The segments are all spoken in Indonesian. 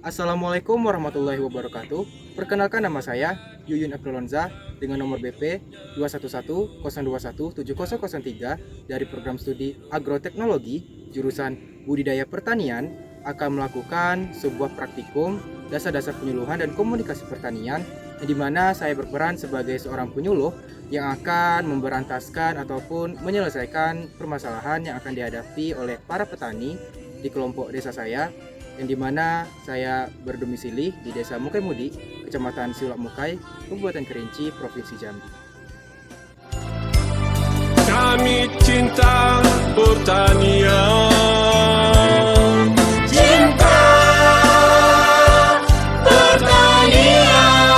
Assalamualaikum warahmatullahi wabarakatuh. Perkenalkan nama saya Yuyun Abdulonza dengan nomor BP 211021703 dari program studi Agroteknologi jurusan Budidaya Pertanian akan melakukan sebuah praktikum dasar-dasar penyuluhan dan komunikasi pertanian di mana saya berperan sebagai seorang penyuluh yang akan memberantaskan ataupun menyelesaikan permasalahan yang akan dihadapi oleh para petani di kelompok desa saya yang dimana saya berdomisili di Desa Mukai Mudi, Kecamatan Siulak Mukai, Kabupaten Kerinci, Provinsi Jambi. Kami cinta pertanian. Cinta pertanian.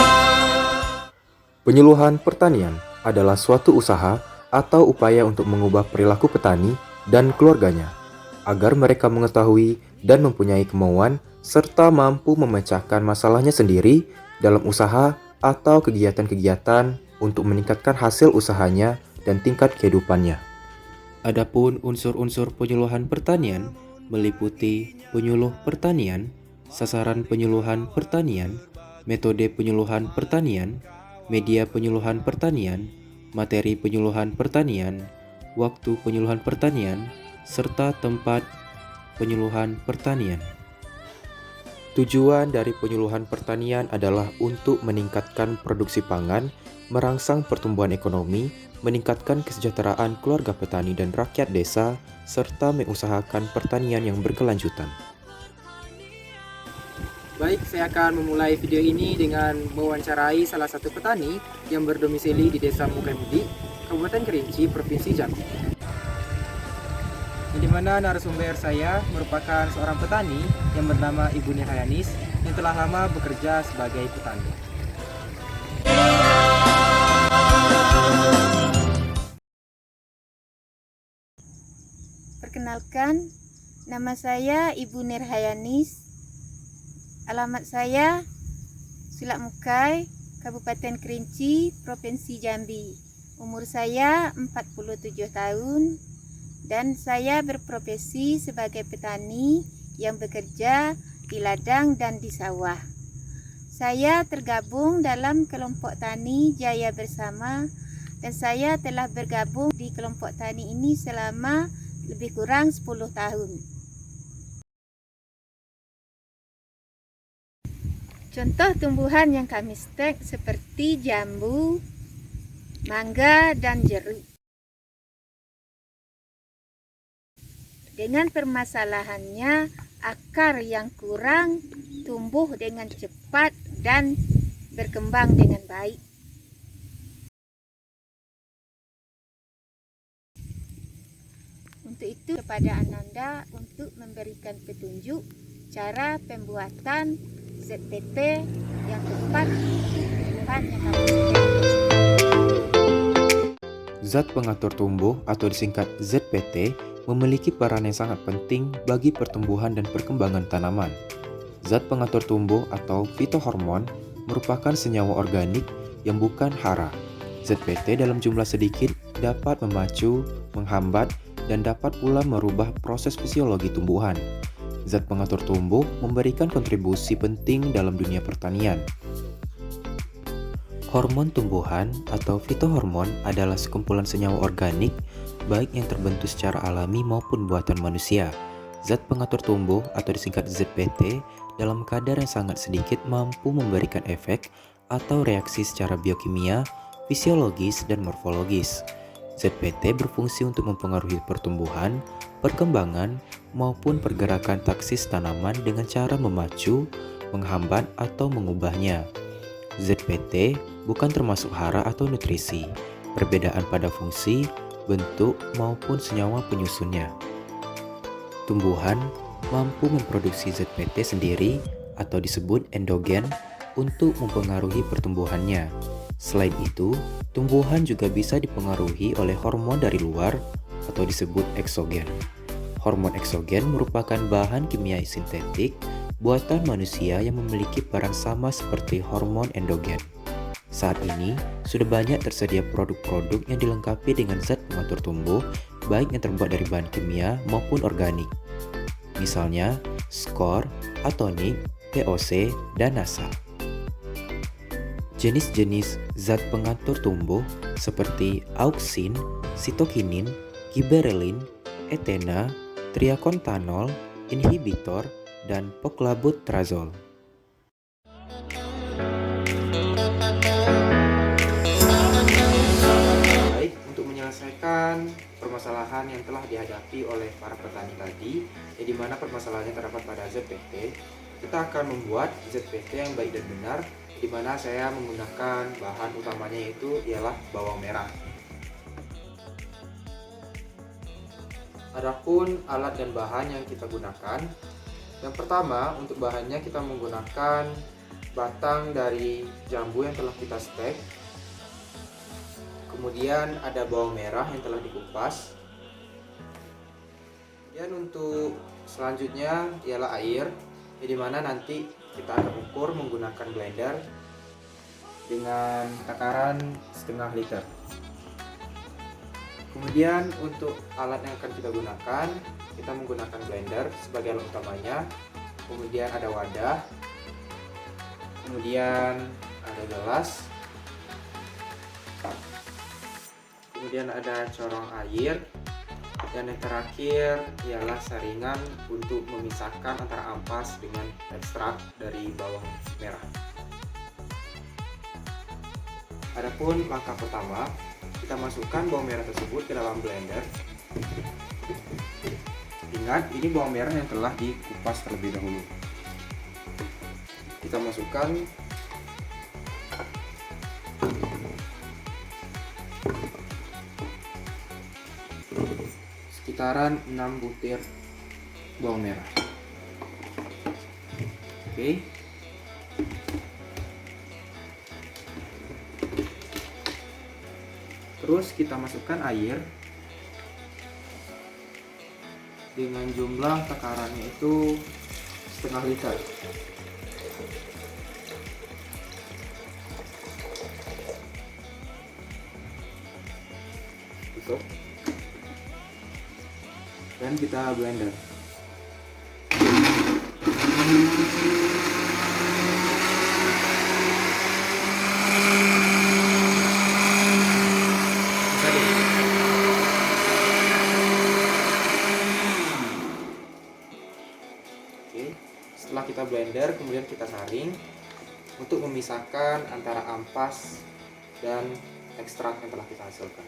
Penyuluhan pertanian adalah suatu usaha atau upaya untuk mengubah perilaku petani dan keluarganya agar mereka mengetahui dan mempunyai kemauan serta mampu memecahkan masalahnya sendiri dalam usaha atau kegiatan-kegiatan untuk meningkatkan hasil usahanya dan tingkat kehidupannya. Adapun unsur-unsur penyuluhan pertanian meliputi penyuluh pertanian, sasaran penyuluhan pertanian, metode penyuluhan pertanian, media penyuluhan pertanian, materi penyuluhan pertanian, waktu penyuluhan pertanian, serta tempat penyuluhan pertanian. Tujuan dari penyuluhan pertanian adalah untuk meningkatkan produksi pangan, merangsang pertumbuhan ekonomi, meningkatkan kesejahteraan keluarga petani dan rakyat desa, serta mengusahakan pertanian yang berkelanjutan. Baik, saya akan memulai video ini dengan mewawancarai salah satu petani yang berdomisili di Desa Mukai Mudi, Kabupaten Kerinci, Provinsi Jambi. Di mana narasumber saya merupakan seorang petani yang bernama Ibu Nirhayanis yang telah lama bekerja sebagai petani. Perkenalkan, nama saya Ibu Nirhayanis. Alamat saya Siulak Mukai, Kabupaten Kerinci, Provinsi Jambi. Umur saya 47 tahun. Dan saya berprofesi sebagai petani yang bekerja di ladang dan di sawah. Saya tergabung dalam kelompok tani Jaya Bersama dan saya telah bergabung di kelompok tani ini selama lebih kurang 10 tahun. Contoh tumbuhan yang kami stek seperti jambu, mangga, dan jeruk. Dengan permasalahannya, akar yang kurang tumbuh dengan cepat dan berkembang dengan baik. Untuk itu kepada Ananda untuk memberikan petunjuk cara pembuatan ZPT yang tepat untuk tumbuhan yang kami sediakan. Zat pengatur tumbuh atau disingkat ZPT memiliki peran yang sangat penting bagi pertumbuhan dan perkembangan tanaman. Zat pengatur tumbuh atau fitohormon merupakan senyawa organik yang bukan hara. ZPT dalam jumlah sedikit dapat memacu, menghambat, dan dapat pula merubah proses fisiologi tumbuhan. Zat pengatur tumbuh memberikan kontribusi penting dalam dunia pertanian. Hormon tumbuhan atau fitohormon adalah sekumpulan senyawa organik baik yang terbentuk secara alami maupun buatan manusia. Zat pengatur tumbuh atau disingkat ZPT dalam kadar yang sangat sedikit mampu memberikan efek atau reaksi secara biokimia, fisiologis, dan morfologis. ZPT berfungsi untuk mempengaruhi pertumbuhan, perkembangan, maupun pergerakan taksis tanaman dengan cara memacu, menghambat, atau mengubahnya. ZPT bukan termasuk hara atau nutrisi, perbedaan pada fungsi, bentuk, maupun senyawa penyusunnya. Tumbuhan mampu memproduksi ZPT sendiri atau disebut endogen untuk mempengaruhi pertumbuhannya. Selain itu, tumbuhan juga bisa dipengaruhi oleh hormon dari luar atau disebut eksogen. Hormon eksogen merupakan bahan kimia sintetik buatan manusia yang memiliki peran sama seperti hormon endogen. Saat ini, sudah banyak tersedia produk-produk yang dilengkapi dengan zat pengatur tumbuh, baik yang terbuat dari bahan kimia maupun organik. Misalnya, Skor, Atonic, VOC, dan NASA. Jenis-jenis zat pengatur tumbuh seperti auksin, sitokinin, giberelin, etena, triakontanol, inhibitor, dan poclabutrazol. Baik, untuk menyelesaikan permasalahan yang telah dihadapi oleh para petani tadi, di mana permasalahannya terdapat pada ZPT, kita akan membuat ZPT yang baik dan benar, di mana saya menggunakan bahan utamanya yaitu ialah bawang merah. Adapun alat dan bahan yang kita gunakan, yang pertama untuk bahannya kita menggunakan batang dari jambu yang telah kita stek. Kemudian ada bawang merah yang telah dikupas. Dan untuk selanjutnya ialah air, di mana nanti kita akan ukur menggunakan blender dengan takaran setengah liter. Kemudian untuk alat yang akan kita gunakan, kita menggunakan blender sebagai alat utamanya. Kemudian ada wadah, kemudian ada gelas, kemudian ada corong air, dan yang terakhir ialah saringan untuk memisahkan antara ampas dengan ekstrak dari bawang merah. Adapun langkah pertama, kita masukkan bawang merah tersebut ke dalam blender. Ingat, ini bawang merah yang telah dikupas terlebih dahulu. Kita masukkan sekitaran 6 butir bawang merah. Oke. Terus kita masukkan air dengan jumlah takarannya itu setengah liter. Tutup. Dan kita blender. Setelah kita blender, kemudian kita saring untuk memisahkan antara ampas dan ekstrak yang telah kita hasilkan.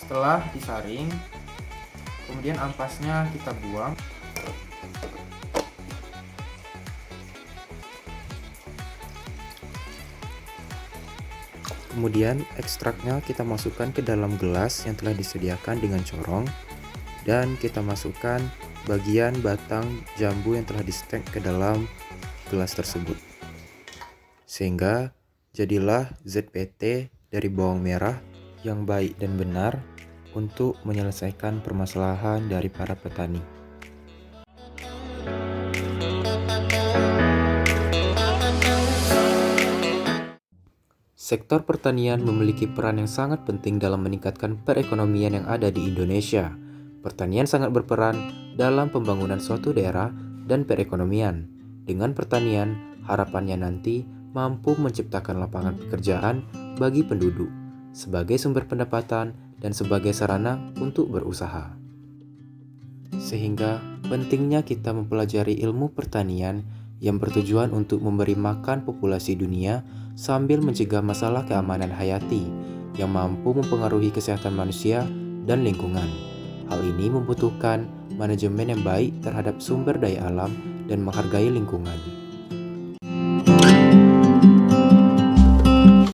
Setelah disaring, kemudian ampasnya kita buang. Kemudian ekstraknya kita masukkan ke dalam gelas yang telah disediakan dengan corong, dan kita masukkan bagian batang jambu yang telah distek ke dalam gelas tersebut. Sehingga jadilah ZPT dari bawang merah yang baik dan benar untuk menyelesaikan permasalahan dari para petani. Sektor pertanian memiliki peran yang sangat penting dalam meningkatkan perekonomian yang ada di Indonesia. Pertanian sangat berperan dalam pembangunan suatu daerah dan perekonomian. Dengan pertanian, harapannya nanti mampu menciptakan lapangan pekerjaan bagi penduduk, sebagai sumber pendapatan dan sebagai sarana untuk berusaha. Sehingga pentingnya kita mempelajari ilmu pertanian yang bertujuan untuk memberi makan populasi dunia sambil mencegah masalah keamanan hayati yang mampu mempengaruhi kesehatan manusia dan lingkungan. Hal ini membutuhkan manajemen yang baik terhadap sumber daya alam dan menghargai lingkungan.